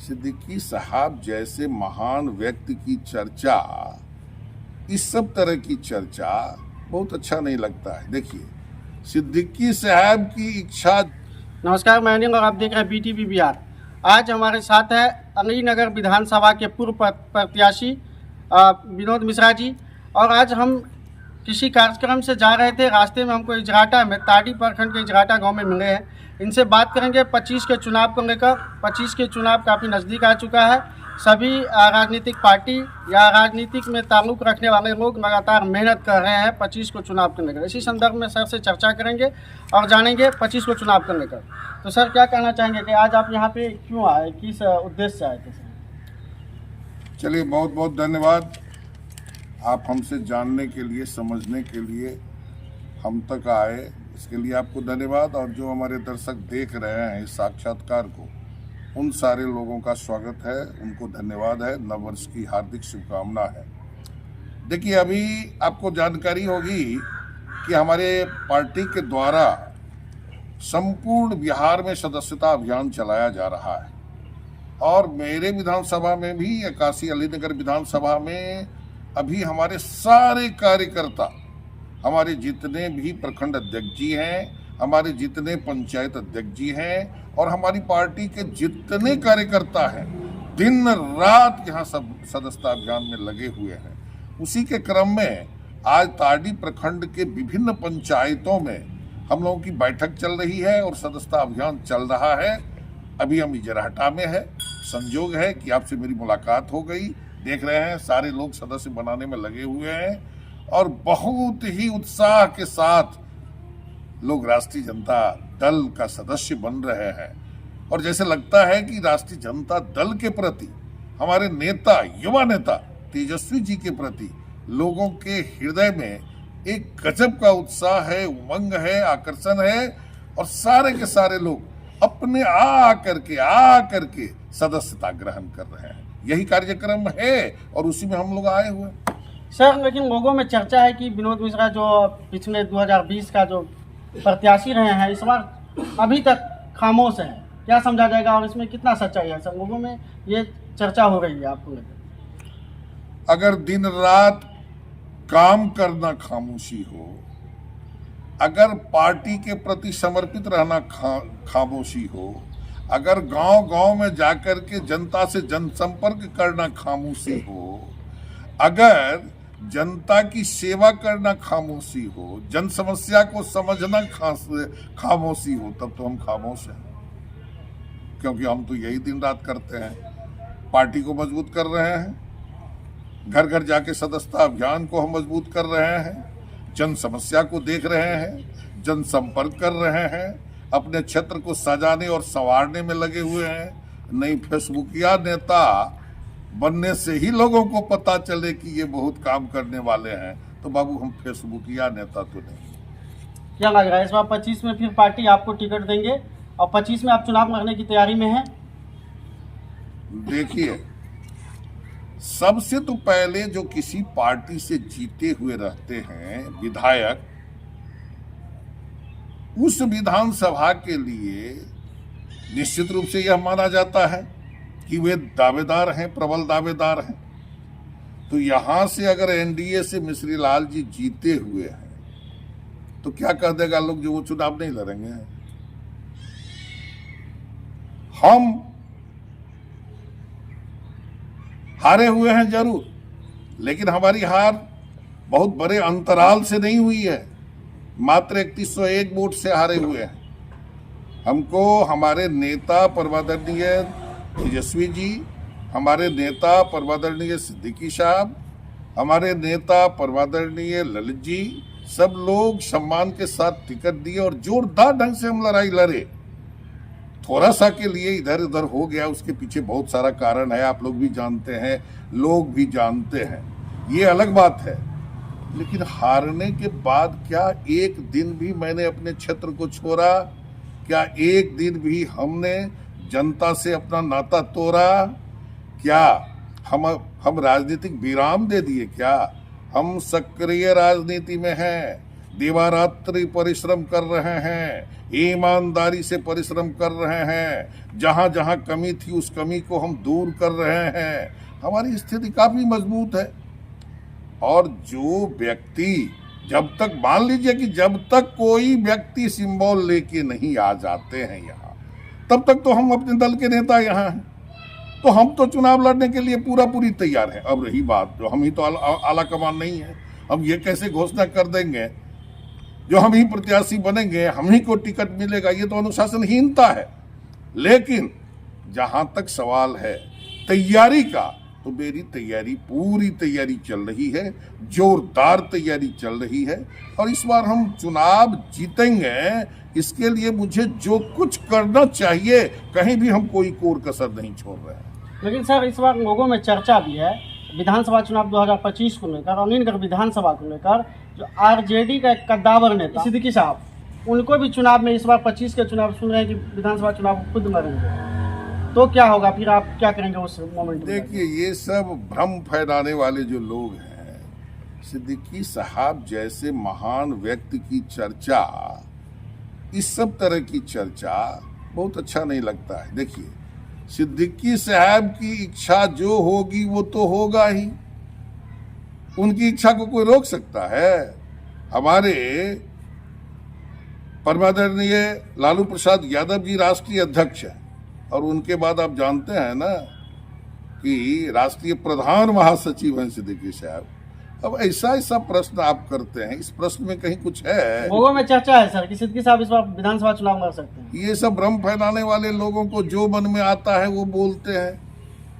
सिद्दीकी साहब जैसे महान व्यक्ति की चर्चा, इस सब तरह की चर्चा बहुत अच्छा नहीं लगता है। देखिए, सिद्दीकी साहब की इच्छा। नमस्कार, मैं अनिल और आप देख रहे हैं BTV बिहार। आज हमारे साथ है अलीनगर विधानसभा के पूर्व प्रत्याशी विनोद मिश्रा जी। और आज हम किसी कार्यक्रम से जा रहे थे, रास्ते में हमको इजराटा में, ताड़ी प्रखंड के इजराटा गांव में मिले हैं। इनसे बात करेंगे 25 के चुनाव को लेकर। 25 के चुनाव काफ़ी नज़दीक आ चुका है। सभी राजनीतिक पार्टी या राजनीतिक में ताल्लुक़ रखने वाले लोग लगातार मेहनत कर रहे हैं 25 को चुनाव को लेकर। इसी संदर्भ में सर से चर्चा करेंगे और जानेंगे 25 को चुनाव को लेकर। तो सर, क्या कहना चाहेंगे कि आज आप यहाँ पे क्यों आए, किस उद्देश्य से आए थे सर? चलिए, बहुत बहुत धन्यवाद। आप हमसे जानने के लिए, समझने के लिए हम तक आए, इसके लिए आपको धन्यवाद। और जो हमारे दर्शक देख रहे हैं इस साक्षात्कार को, उन सारे लोगों का स्वागत है, उनको धन्यवाद है, नववर्ष की हार्दिक शुभकामना है। देखिए, अभी आपको जानकारी होगी कि हमारे पार्टी के द्वारा संपूर्ण बिहार में सदस्यता अभियान चलाया जा रहा है। और मेरे विधानसभा में भी, 81 अलीनगर विधानसभा में अभी हमारे सारे कार्यकर्ता, हमारे जितने भी प्रखंड अध्यक्ष जी हैं, हमारे जितने पंचायत अध्यक्ष जी हैं और हमारी पार्टी के जितने कार्यकर्ता हैं, दिन रात यहाँ सब सदस्यता अभियान में लगे हुए हैं। उसी के क्रम में आज ताड़ी प्रखंड के विभिन्न पंचायतों में हम लोगों की बैठक चल रही है और सदस्यता अभियान चल रहा है। अभी हम इजराटा में है। संयोग है कि आपसे मेरी मुलाकात हो गई। देख रहे हैं, सारे लोग सदस्य बनाने में लगे हुए हैं और बहुत ही उत्साह के साथ लोग राष्ट्रीय जनता दल का सदस्य बन रहे हैं। और जैसे लगता है कि राष्ट्रीय जनता दल के प्रति, हमारे नेता, युवा नेता तेजस्वी जी के प्रति लोगों के हृदय में एक गजब का उत्साह है, उमंग है, आकर्षण है। और सारे के सारे लोग अपने आ करके सदस्यता ग्रहण कर रहे हैं। यही कार्यक्रम है और उसी में हम लोग आए हुए हैं। सर, लेकिन लोगों में चर्चा है कि विनोद मिश्रा जो पिछले 2020 का जो प्रत्याशी रहे हैं, इस बार अभी तक खामोश है। क्या समझा जाएगा और इसमें कितना सच्चाई है सर? लोगों में ये चर्चा हो रही है आपको लेकर। अगर दिन रात काम करना खामोशी हो, अगर पार्टी के प्रति समर्पित रहना खामोशी हो, अगर गांव-गांव में जाकर के जनता से जनसंपर्क करना खामोशी हो, अगर जनता की सेवा करना खामोशी हो, जन समस्या को समझना खामोशी हो, तब तो हम खामोश हैं। क्योंकि हम तो यही दिन रात करते हैं, पार्टी को मजबूत कर रहे हैं, घर घर जाके सदस्यता अभियान को हम मजबूत कर रहे हैं, जन समस्या को देख रहे हैं, जनसंपर्क कर रहे हैं, अपने क्षेत्र को सजाने और संवारने में लगे हुए हैं। नई फेसबुकिया नेता बनने से ही लोगों को पता चले कि ये बहुत काम करने वाले हैं, तो बाबू हम फेसबुकिया नेता तो नहीं। क्या लग रहा है इस बार 25 में फिर पार्टी आपको टिकट देंगे और 25 में आप चुनाव लड़ने की तैयारी में हैं? देखिए, सबसे तो पहले जो किसी पार्टी से जीते हुए रहते हैं विधायक, उस विधानसभा के लिए निश्चित रूप से यह माना जाता है कि वे दावेदार हैं, प्रबल दावेदार हैं। तो यहां से अगर एनडीए से मिश्री लाल जी जीते हुए हैं, तो क्या कह देगा लोग जो वो चुनाव नहीं लड़ेंगे? हम हारे हुए हैं जरूर, लेकिन हमारी हार बहुत बड़े अंतराल से नहीं हुई है। मात्र 3101 वोट से हारे हुए हैं। हमको हमारे नेता परमादरणीय तेजस्वी जी, हमारे नेता परमादरणीय सिद्दीकी साहब, हमारे नेता परमादरणीय ललित जी, सब लोग सम्मान के साथ टिकट दिए और जोरदार ढंग से हम लड़ाई लड़े। थोड़ा सा के लिए इधर उधर हो गया, उसके पीछे बहुत सारा कारण है, आप लोग भी जानते हैं, लोग भी जानते हैं, ये अलग बात है। लेकिन हारने के बाद क्या एक दिन भी मैंने अपने क्षेत्र को छोड़ा? क्या एक दिन भी हमने जनता से अपना नाता तोड़ा? क्या हम राजनीतिक विराम दे दिए? क्या हम सक्रिय राजनीति में हैं? दिवारात्रि परिश्रम कर रहे हैं, ईमानदारी से परिश्रम कर रहे हैं। जहां जहां कमी थी उस कमी को हम दूर कर रहे हैं। हमारी स्थिति काफी मजबूत है। और जो व्यक्ति, जब तक मान लीजिए कि जब तक कोई व्यक्ति सिंबल लेके नहीं आ जाते हैं यहाँ, तब तक तो हम अपने दल के नेता यहाँ हैं, तो हम तो चुनाव लड़ने के लिए पूरी तैयार हैं। अब रही बात, जो हम ही तो आला कमान नहीं है, हम ये कैसे घोषणा कर देंगे जो हम ही प्रत्याशी बनेंगे, हम ही को टिकट मिलेगा, ये तो अनुशासनहीनता है। लेकिन जहां तक सवाल है तैयारी का, तो मेरी तैयारी, पूरी तैयारी चल रही है, जोरदार तैयारी चल रही है। और इस बार हम चुनाव जीतेंगे, इसके लिए मुझे जो कुछ करना चाहिए, कहीं भी हम कोई कोर कसर नहीं छोड़ रहे हैं। लेकिन सर, इस बार लोगों में चर्चा भी है विधानसभा चुनाव 2025 को लेकर, अलीनगर विधानसभा को लेकर, जो आरजेडी का एक कद्दावर नेता सिद्दीकी साहब, उनको भी चुनाव में इस बार 25 के चुनाव सुन रहे हैं कि विधानसभा चुनाव खुद लड़ेंगे, तो क्या होगा फिर, आप क्या करेंगे उस मोमेंट में? देखिए, ये सब भ्रम फैलाने वाले जो लोग हैं, सिद्दीकी साहब जैसे महान व्यक्ति की चर्चा, इस सब तरह की चर्चा बहुत अच्छा नहीं लगता है। देखिए, सिद्दीकी साहब की इच्छा जो होगी वो तो होगा ही, उनकी इच्छा को कोई रोक सकता है? हमारे परमादरणीय लालू प्रसाद यादव जी राष्ट्रीय अध्यक्ष हैं, और उनके बाद आप जानते हैं ना कि राष्ट्रीय प्रधान महासचिव हैं सिद्दीकी साहब। अब ऐसा प्रश्न आप करते हैं, इस प्रश्न में कहीं कुछ है? लोगों में चर्चा है सर कि सिद्दीकी साहब इस बार विधानसभा चुनाव लड़ सकते हैं। ये सब भ्रम फैलाने वाले लोगों को जो मन में आता है वो बोलते हैं।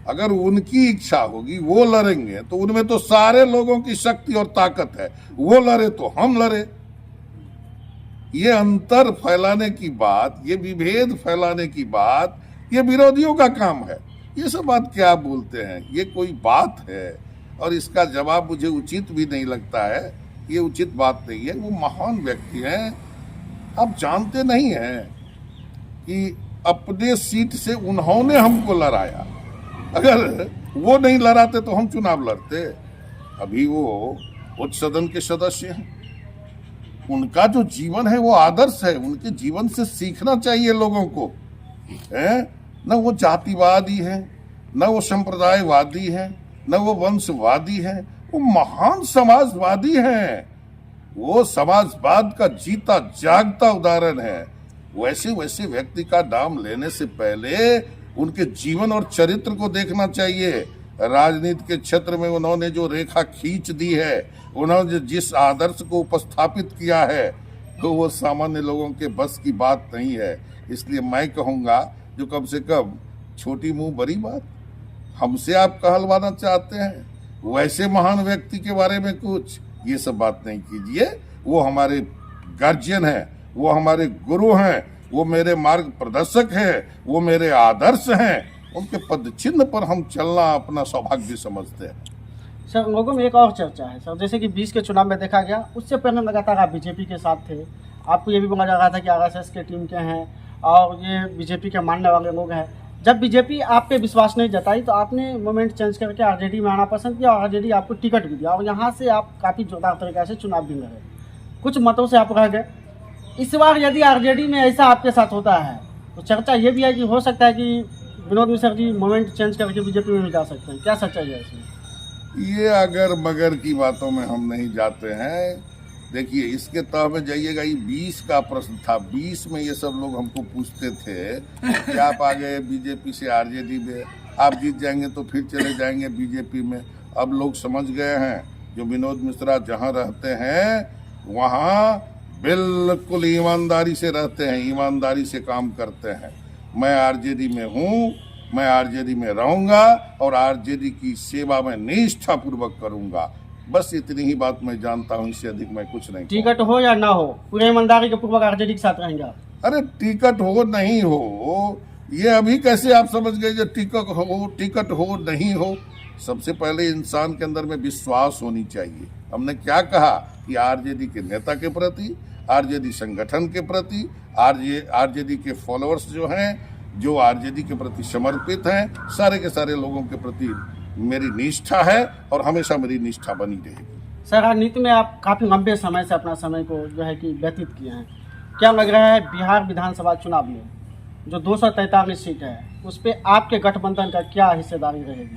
अगर उनकी इच्छा होगी वो लड़ेंगे, तो उनमें तो सारे लोगों की शक्ति और ताकत है, वो लड़े तो हम लड़े। ये अंतर फैलाने की बात, ये विभेद फैलाने की बात, ये विरोधियों का काम है। ये सब बात क्या बोलते हैं, ये कोई बात है? और इसका जवाब मुझे उचित भी नहीं लगता है, ये उचित बात नहीं है। वो महान व्यक्ति हैं, आप जानते नहीं हैं कि अपने सीट से उन्होंने हमको लड़ाया। अगर वो नहीं लड़ाते तो हम चुनाव लड़ते। अभी वो उच्च सदन के सदस्य हैं, उनका जो जीवन है वो आदर्श है, उनके जीवन से सीखना चाहिए लोगों को, है न? वो जातिवादी है, न वो संप्रदायवादी है, न वो वंशवादी है, वो महान समाजवादी हैं। वो समाजवाद का जीता जागता उदाहरण है। वैसे व्यक्ति का नाम लेने से पहले उनके जीवन और चरित्र को देखना चाहिए। राजनीति के क्षेत्र में उन्होंने जो रेखा खींच दी है, उन्होंने जिस आदर्श को उपस्थापित किया है, तो वो सामान्य लोगों के बस की बात नहीं है। इसलिए मैं कहूँगा, जो कम से कम छोटी मुंह बड़ी बात, हमसे आप कहलवाना चाहते हैं, वैसे महान व्यक्ति के बारे में कुछ ये सब बात नहीं कीजिए। वो हमारे गार्जियन हैं, वो हमारे गुरु हैं, वो मेरे मार्ग प्रदर्शक हैं, वो मेरे आदर्श हैं। उनके पद चिन्ह पर हम चलना अपना सौभाग्य समझते हैं। सर, लोगों में एक और चर्चा है सर, जैसे कि 20 के चुनाव में देखा गया, उससे पहले लगातार आप बीजेपी के साथ थे, आपको ये भी बोला जा रहा था कि आरएसएस के टीम के हैं और ये बीजेपी के मानने वाले लोग हैं। जब बीजेपी आप पे विश्वास नहीं जताई तो आपने मोमेंट चेंज करके आरजेडी में आना पसंद किया, और आरजेडी आपको टिकट भी दिया, और यहाँ से आप काफ़ी जोरदार तरीके से चुनाव भी लड़े, कुछ मतों से आप रह गए। इस बार यदि आरजेडी में ऐसा आपके साथ होता है, तो चर्चा ये भी है कि हो सकता है कि विनोद मिश्रा जी मोमेंट चेंज करके बीजेपी में भी जा सकते हैं। क्या सच्चाई है इसमें? ये अगर मगर की बातों में हम नहीं जाते हैं। देखिए, इसके तह में जाइएगा। ये 20 का प्रश्न था, 20 में ये सब लोग हमको पूछते थे कि आप आ गए बीजेपी से आरजेडी में, आप जीत जाएंगे तो फिर चले जाएंगे बीजेपी में। अब लोग समझ गए हैं, जो विनोद मिश्रा जहाँ रहते हैं वहाँ बिल्कुल ईमानदारी से रहते हैं, ईमानदारी से काम करते हैं। मैं आरजेडी में हूँ, मैं आरजेडी में रहूँगा और आरजेडी की सेवा में निष्ठापूर्वक करूँगा। बस इतनी ही बात मैं जानता हूँ, इससे अधिक मैं कुछ नहीं। टिकट हो या ना हो, पूरे ईमानदारी के पूर्वक आरजेडी के साथ रहेंगे। अरे टिकट हो नहीं हो, ये अभी कैसे आप समझ गए? जो टिकट हो नहीं हो, सबसे पहले इंसान के अंदर में विश्वास होनी चाहिए। हमने क्या कहा कि आरजेडी के नेता के प्रति, आरजेडी संगठन के प्रति, आरजेडी के फॉलोअर्स जो हैं, जो आरजेडी के प्रति समर्पित हैं, सारे के सारे लोगों के प्रति मेरी निष्ठा है और हमेशा मेरी निष्ठा बनी रहेगी। सर, राजनीति में आप काफ़ी लंबे समय से अपना समय को जो है कि व्यतीत किए हैं। क्या लग रहा है बिहार विधानसभा चुनाव में जो 243 सीट है उस पर आपके गठबंधन का क्या हिस्सेदारी रहेगी?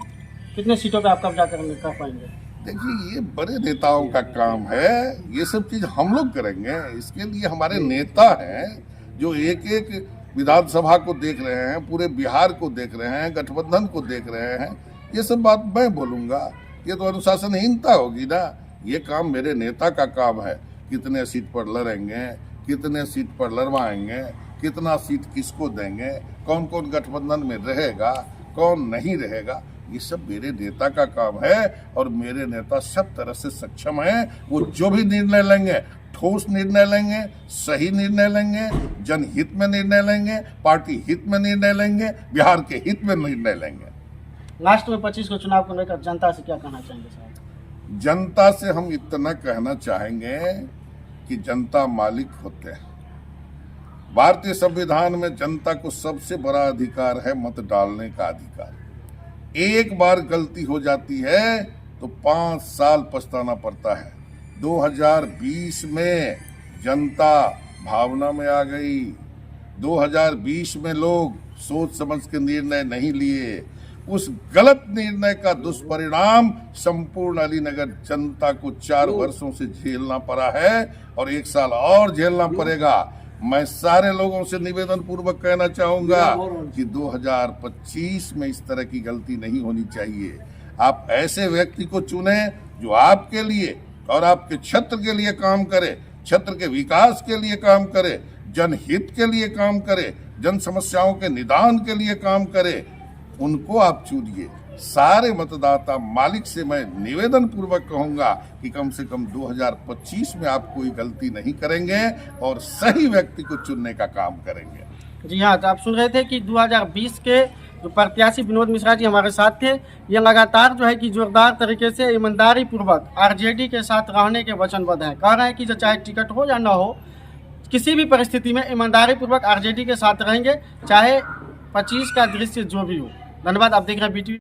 कितने सीटों पे आप कब्जा कर पाएंगे? देखिए, ये बड़े नेताओं का काम है, ये सब चीज हम लोग करेंगे। इसके लिए हमारे नेता हैं जो एक एक विधानसभा को देख रहे हैं, पूरे बिहार को देख रहे हैं, गठबंधन को देख रहे हैं। ये सब बात मैं बोलूंगा, ये तो अनुशासनहीनता होगी ना। ये काम मेरे नेता का काम है, कितने सीट पर लड़ेंगे, कितने सीट पर लड़वाएंगे, कितना सीट किसको देंगे, कौन कौन गठबंधन में रहेगा, कौन नहीं रहेगा, ये सब मेरे नेता का काम है। और मेरे नेता सब तरह से सक्षम हैं। वो जो भी निर्णय लेंगे ठोस निर्णय लेंगे, सही निर्णय लेंगे, जनहित में निर्णय लेंगे, पार्टी हित में निर्णय लेंगे, बिहार के हित में निर्णय लेंगे। लास्ट में 25 को चुनाव को लेकर जनता से क्या कहना चाहेंगे साहब? जनता से हम इतना कहना चाहेंगे कि जनता मालिक होते हैं। भारतीय संविधान में जनता को सबसे बड़ा अधिकार है मत डालने का अधिकार। एक बार गलती हो जाती है तो 5 साल पछताना पड़ता है। 2020 में जनता भावना में आ गई। 2020 में लोग सोच समझ के निर्णय नहीं लिए। उस गलत निर्णय का दुष्परिणाम संपूर्ण अलीनगर जनता को 4 वर्षों से झेलना पड़ा है और 1 साल और झेलना पड़ेगा। मैं सारे लोगों से निवेदन पूर्वक कहना चाहूंगा कि 2025 में इस तरह की गलती नहीं होनी चाहिए। आप ऐसे व्यक्ति को चुने जो आपके लिए और आपके क्षेत्र के लिए काम करे, क्षेत्र के विकास के लिए काम करे, जनहित के लिए काम करे, जन समस्याओं के निदान के लिए काम करे, उनको आप चुनिए। सारे मतदाता मालिक से मैं निवेदन पूर्वक कहूंगा कि कम से कम 2025 में आप कोई गलती नहीं करेंगे और सही व्यक्ति को चुनने का काम करेंगे। जी हाँ, तो आप सुन रहे थे कि 2020 के जो प्रत्याशी विनोद मिश्रा जी हमारे साथ थे। ये लगातार जो है कि जोरदार तरीके से ईमानदारी पूर्वक आरजेडी के साथ रहने के वचनबद्ध हैं। कह रहे हैं कि जो चाहे टिकट हो या न हो, किसी भी परिस्थिति में ईमानदारी पूर्वक आरजेडी के साथ रहेंगे, चाहे 25 का दृश्य जो भी हो। धन्यवाद। आप देख रहे हैं BTV।